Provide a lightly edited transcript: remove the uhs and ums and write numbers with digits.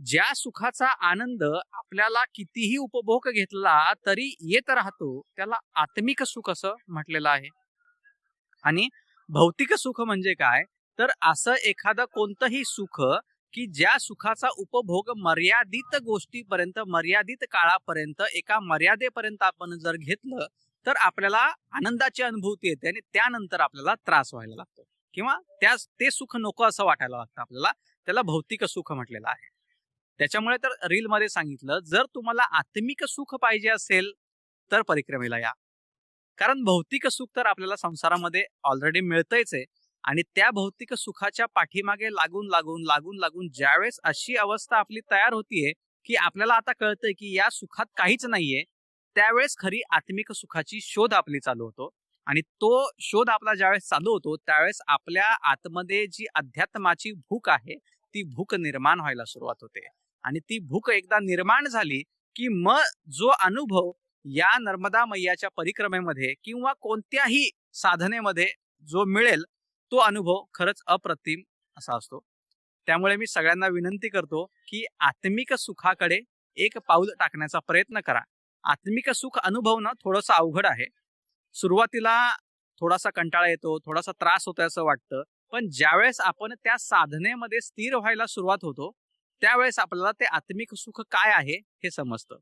ज्या सुखाचा आनंद आपल्याला कितीही उपभोग घेतला तरी येत राहतो, त्याला आत्मिक सुख असं म्हटलेलं आहे. आणि भौतिक सुख म्हणजे काय? तर असं एखादं कोणतंही सुख की ज्या सुखाचा उपभोग मर्यादित गोष्टीपर्यंत, मर्यादित काळापर्यंत, एका मर्यादेपर्यंत आपण जर घेतलं, तर आपल्याला आनंदाची अनुभूती येते आणि त्यानंतर आपल्याला त्रास व्हायला लागतो किंवा ते सुख नको असं वाटायला लागतं आपल्याला. त्याला भौतिक सुख म्हटलेलं आहे. त्याच्यामुळे तर रीलमध्ये सांगितलं, जर तुम्हाला आत्मिक सुख पाहिजे असेल, तर परिक्रमेला या. कारण भौतिक सुख तर आपल्याला संसारामध्ये ऑलरेडी मिळतंयच आहे. आणि त्या भौतिक सुखाच्या पाठीमागे लागून ज्यावेळेस अशी अवस्था आपली तयार होतीये, की आपल्याला आता कळतंय की या सुखात काहीच नाहीये, त्यावेळेस खरी आत्मिक सुखाची शोध आपली चालू होतो. आणि तो शोध आपला ज्यावेळेस चालू होतो, त्यावेळेस आपल्या आतमध्ये जी अध्यात्माची भूक आहे, ती भूक निर्माण व्हायला सुरुवात होते. आणि ती भूक एकदा निर्माण झाली, की मग जो अनुभव या नर्मदा मैयाच्या परिक्रमेमध्ये किंवा कोणत्याही साधनेमध्ये जो मिळेल, तो अनुभव खरंच अप्रतिम असा असतो. त्यामुळे मी सगळ्यांना विनंती करतो, की आत्मिक सुखाकडे एक पाऊल टाकण्याचा प्रयत्न करा. आत्मिक सुख अनुभवणं थोडंसं अवघड आहे. सुरुवातीला थोडासा कंटाळा येतो, थोडासा त्रास होतोय असं वाटतं. पण ज्यावेळेस आपण त्या साधनेमध्ये स्थिर व्हायला सुरुवात होतो, त्यावेळेस आपल्याला ते आत्मिक सुख काय आहे हे समजतं.